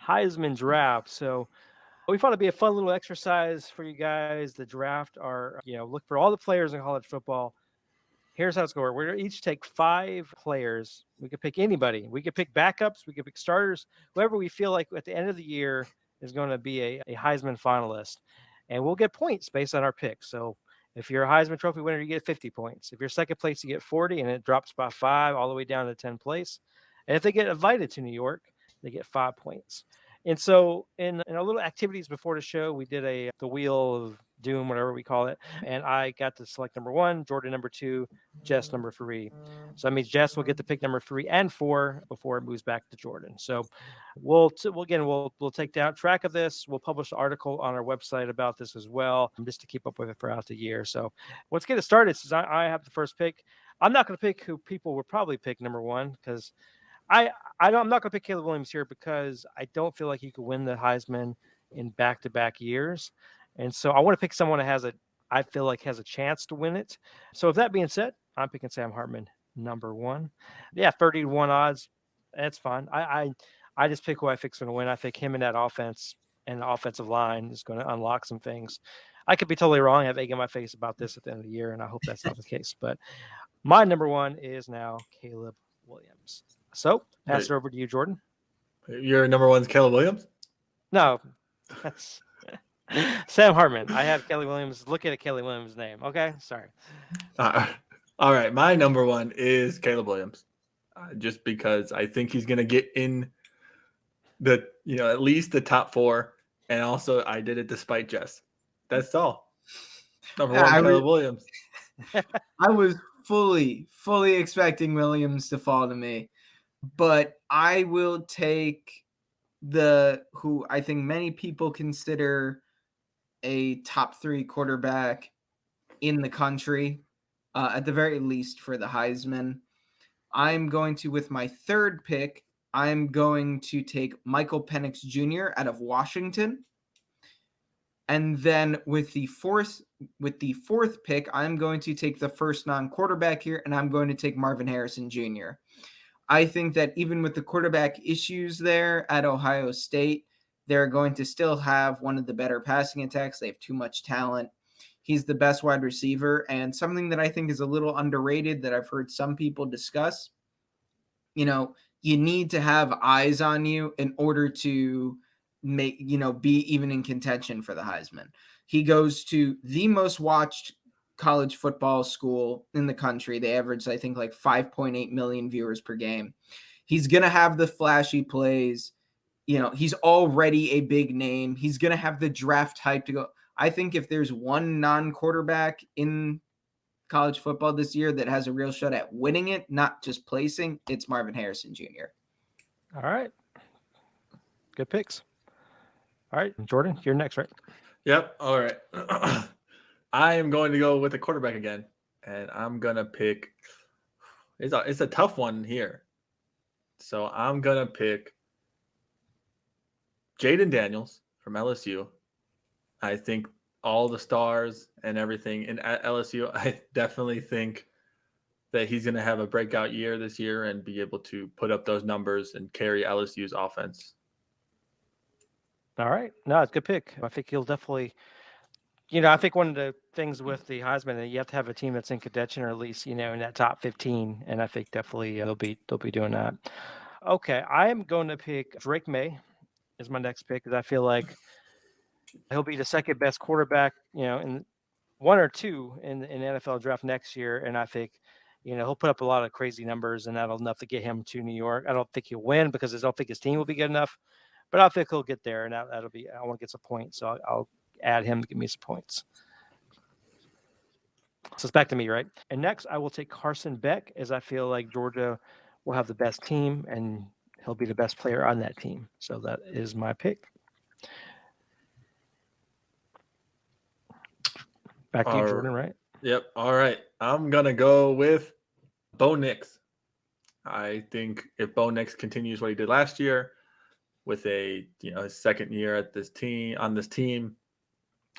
Heisman Draft. So we thought it'd be a fun little exercise for you guys. The draft are, look for all the players in college football. Here's how it's going to work. We're going to each take 5 players. We could pick anybody. We could pick backups. We could pick starters, whoever we feel like at the end of the year is going to be a Heisman finalist. And we'll get points based on our picks. So if you're a Heisman Trophy winner, you get 50 points. If you're second place, you get 40, and it drops by 5 all the way down to 10th place. And if they get invited to New York, they get 5 points. And so in our little activities before the show, we did the wheel of doom, whatever we call it. And I got to select number 1, Jordan number 2, Jess number 3. So that means Jess will get to pick number 3 and 4 before it moves back to Jordan. So we'll take down track of this. We'll publish an article on our website about this as well, just to keep up with it throughout the year. So let's get it started. Since I have the first pick, I'm not going to pick who people would probably pick number 1 because I'm not going to pick Caleb Williams here because I don't feel like he could win the Heisman in back-to-back years. And so I want to pick someone that I feel like has a chance to win it. So with that being said, I'm picking Sam Hartman, number 1. Yeah, 30-1 odds. That's fine. I just pick who I think's going to win. I think him and that offense and the offensive line is going to unlock some things. I could be totally wrong. I have egg in my face about this at the end of the year, and I hope that's not the case. But my number 1 is now Caleb Williams. So pass it over to you, Jordan. Your number 1's Caleb Williams? No, that's Sam Hartman. I have Kelly Williams. Look at Kelly Williams' name. Okay, sorry. All right, my number 1 is Caleb Williams, just because I think he's going to get in at least the top 4, and also I did it despite Jess. That's all. Number 1, Caleb Williams. I was fully expecting Williams to fall to me, but I will take who I think many people consider a top 3 quarterback in the country, at the very least for the Heisman. I'm going to, with my third pick, I'm going to take Michael Penix Jr. out of Washington. And then with the fourth pick, I'm going to take the first non-quarterback here, and I'm going to take Marvin Harrison Jr. I think that even with the quarterback issues there at Ohio State, they're going to still have one of the better passing attacks. They have too much talent. He's the best wide receiver, and something that I think is a little underrated that I've heard some people discuss, you need to have eyes on you in order to be even in contention for the Heisman. He goes to the most watched college football school in the country. They average, I think, like 5.8 million viewers per game. He's going to have the flashy plays. He's already a big name. He's going to have the draft hype to go. I think if there's one non-quarterback in college football this year that has a real shot at winning it, not just placing, it's Marvin Harrison Jr. All right. Good picks. All right, Jordan, you're next, right? Yep. All right. I am going to go with the quarterback again, and I'm going to pick – it's a tough one here. So I'm going to pick Jaden Daniels from LSU. I think all the stars and everything at LSU, I definitely think that he's going to have a breakout year this year and be able to put up those numbers and carry LSU's offense. All right. No, it's a good pick. I think he'll definitely I think one of the things with the Heisman, you have to have a team that's in contention or at least, in that top 15. And I think definitely they'll be doing that. Okay. I am going to pick Drake May as my next pick because I feel like he'll be the second best quarterback, in 1 or 2 in the NFL draft next year. And I think, he'll put up a lot of crazy numbers and that'll enough to get him to New York. I don't think he'll win because I don't think his team will be good enough, but I think he'll get there and that'll be, I want to get some points. So I'll add him to give me some points. So it's back to me, right? And next I will take Carson Beck as I feel like Georgia will have the best team and he'll be the best player on that team. So that is my pick. Back to you, Jordan, right? Yep. All right. I'm going to go with Bo Nix. I think if Bo Nix continues what he did last year with his second year on this team,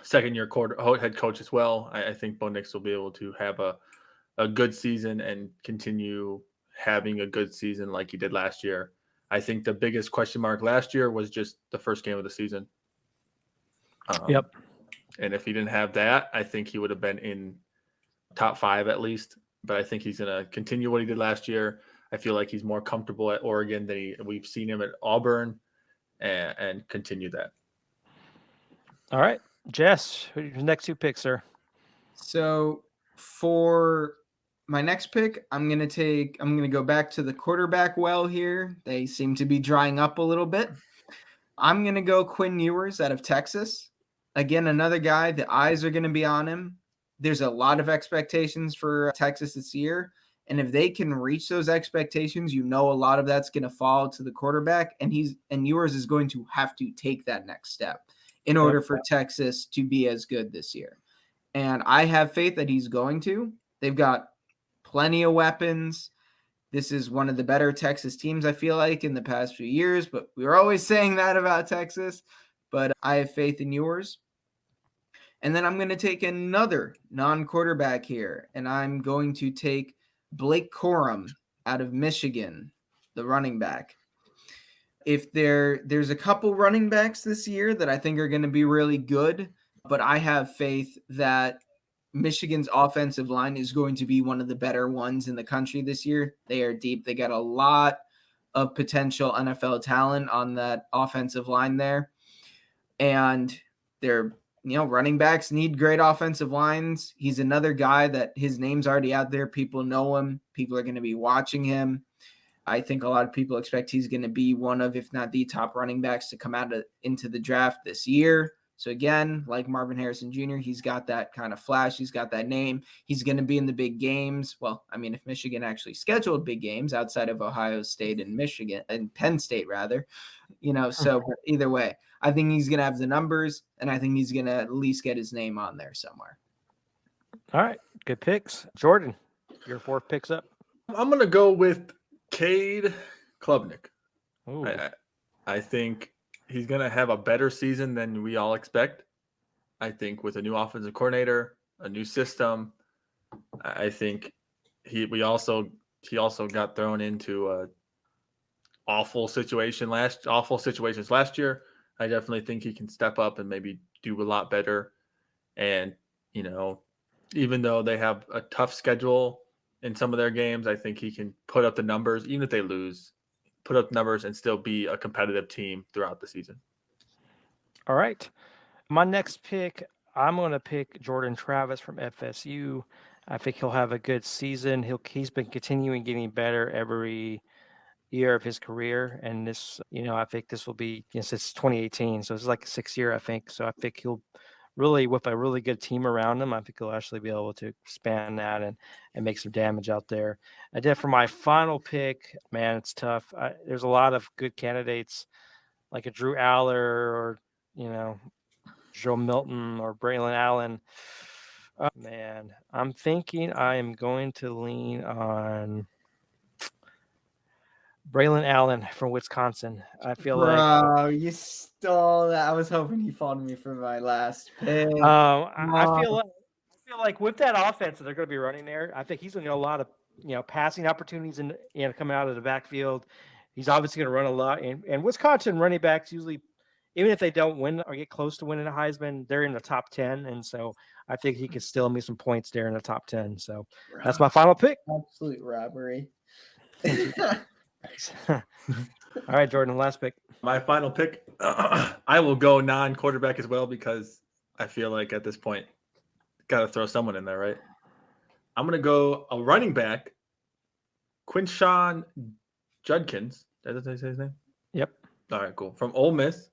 second year head coach as well, I think Bo Nix will be able to have a good season and continue having a good season like he did last year. I think the biggest question mark last year was just the first game of the season. Yep. And if he didn't have that, I think he would have been in top 5 at least. But I think he's going to continue what he did last year. I feel like he's more comfortable at Oregon than we've seen him at Auburn, and continue that. All right. Jess, who's your next 2 picks, sir? So for my next pick, I'm going to go back to the quarterback well here. They seem to be drying up a little bit. I'm going to go Quinn Ewers out of Texas. Again, another guy, the eyes are going to be on him. There's a lot of expectations for Texas this year. And if they can reach those expectations, a lot of that's going to fall to the quarterback. And Ewers is going to have to take that next step in order for Texas to be as good this year. And I have faith that he's going to. They've got plenty of weapons. This is one of the better Texas teams, I feel like, in the past few years. But we were always saying that about Texas. But I have faith in Ewers. And then I'm going to take another non-quarterback here. And I'm going to take Blake Corum out of Michigan, the running back. If there's a couple running backs this year that I think are going to be really good, but I have faith that Michigan's offensive line is going to be one of the better ones in the country this year. They are deep. They got a lot of potential NFL talent on that offensive line there. And they're, running backs need great offensive lines. He's another guy that his name's already out there. People know him. People are going to be watching him. I think a lot of people expect he's going to be one of, if not the top running backs to come into the draft this year. So again, like Marvin Harrison Jr., he's got that kind of flash. He's got that name. He's going to be in the big games. Well, I mean, if Michigan actually scheduled big games outside of Ohio State and Michigan and Penn State, rather, so but either way, I think he's going to have the numbers, and I think he's going to at least get his name on there somewhere. All right. Good picks. Jordan, your 4th pick's up. I'm going to go with Cade Klubnik. Ooh. I think he's going to have a better season than we all expect. I think with a new offensive coordinator, a new system, I think he also got thrown into awful situations last year. I definitely think he can step up and maybe do a lot better. And, even though they have a tough schedule in some of their games, I think he can put up the numbers, even if they lose, put up numbers and still be a competitive team throughout the season. All right. My next pick, I'm going to pick Jordan Travis from FSU. I think he'll have a good season. He's been continuing getting better every year of his career. And this, I think this will be, since 2018. So it's like a 6th year, I think. So I think he'll really, with a really good team around him, I think he'll actually be able to expand that and make some damage out there. And then for my final pick, man, it's tough. There's a lot of good candidates like a Drew Aller or, Joe Milton or Braylon Allen. Man, I'm thinking I am going to lean on Braylon Allen from Wisconsin. I feel like you stole that. I was hoping he followed me for my last pick. I feel like with that offense that they're going to be running there, I think he's going to get a lot of passing opportunities and coming out of the backfield. He's obviously going to run a lot, and Wisconsin running backs usually, even if they don't win or get close to winning a Heisman, they're in the top 10, and so I think he can still make some points there in the top 10. So that's my final pick. Absolute robbery. All right, Jordan, last pick. My final pick, I will go non-quarterback as well because I feel like at this point, got to throw someone in there, right? I'm going to go a running back, Quinshawn Judkins. Did I say his name? Yep. All right, cool. From Ole Miss.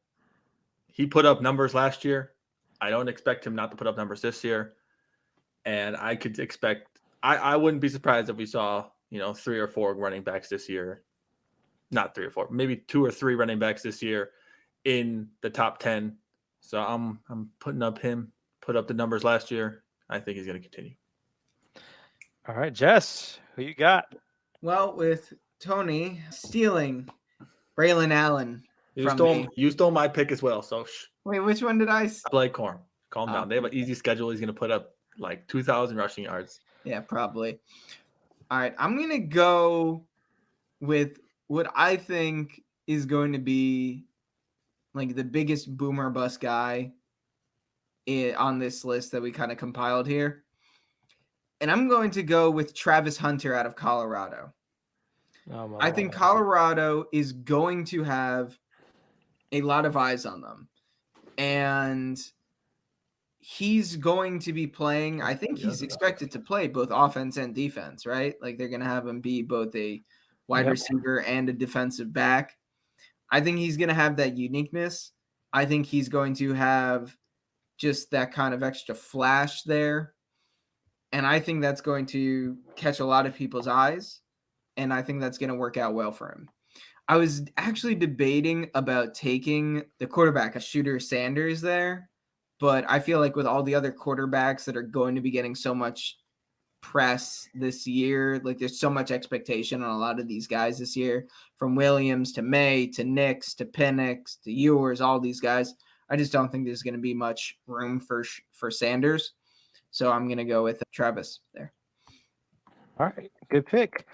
He put up numbers last year. I don't expect him not to put up numbers this year. And I could expect – I wouldn't be surprised if we saw, 3 or 4 running backs this year. Not 3 or 4, maybe 2 or 3 running backs this year in the top 10. So I'm putting up him, put up the numbers last year. I think he's going to continue. All right, Jess, who you got? Well, with Tony stealing Braylon Allen. You stole my pick as well. So wait, which one did I? Blake Corum. Calm down. They have an easy schedule. He's going to put up like 2,000 rushing yards. Yeah, probably. All right, I'm going to go with what I think is going to be like the biggest boomer bust guy on this list that we kind of compiled here. And I'm going to go with Travis Hunter out of Colorado. Oh, I think Colorado is going to have a lot of eyes on them. And he's going to be playing, I think he's expected to play both offense and defense, right? Like they're going to have him be both a wide receiver and a defensive back. I think he's going to have that uniqueness. I think he's going to have just that kind of extra flash there. And I think that's going to catch a lot of people's eyes. And I think that's going to work out well for him. I was actually debating about taking the quarterback, a Shooter Sanders there. But I feel like with all the other quarterbacks that are going to be getting so much press this year, like there's so much expectation on a lot of these guys this year, from Williams to May to Nix to Penix to Ewers, all these guys. I just don't think there's going to be much room for Sanders. So I'm going to go with Travis there. All right, good pick.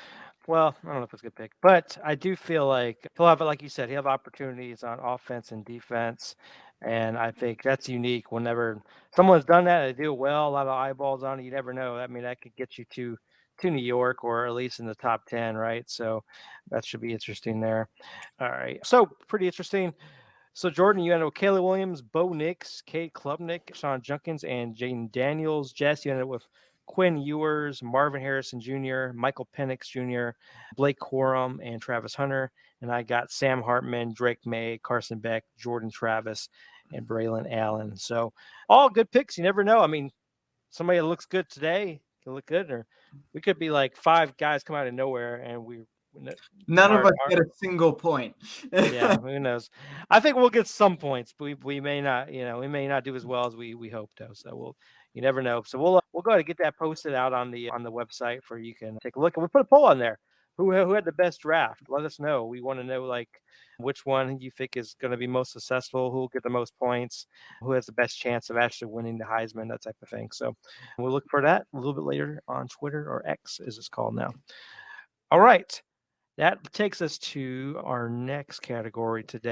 Well, I don't know if it's a good pick, but I do feel like he'll have, like you said, he'll have opportunities on offense and defense. And I think that's unique. Whenever someone's done that, they do it well, a lot of eyeballs on it, you never know. I mean, that could get you to New York or at least in the top 10, right? So that should be interesting there. All right. So pretty interesting. So, Jordan, you ended with Caleb Williams, Bo Nix, Cade Klubnik, Sean Junkins, and Jaden Daniels. Jess, you ended with Quinn Ewers, Marvin Harrison Jr., Michael Penix Jr., Blake Corum, and Travis Hunter. And I got Sam Hartman, Drake May, Carson Beck, Jordan Travis, and Braylon Allen. So, all good picks. You never know. I mean, somebody that looks good today can look good, or we could be like 5 guys come out of nowhere and none of us get a single point. Yeah, who knows? I think we'll get some points, but we may not. We may not do as well as we hope to. So you never know. So we'll go ahead and get that posted out on the website for you can take a look. And we put a poll on there. Who had the best draft? Let us know. We want to know like which one you think is going to be most successful, who will get the most points, who has the best chance of actually winning the Heisman, that type of thing. So we'll look for that a little bit later on Twitter, or X as it's called now. All right. That takes us to our next category today.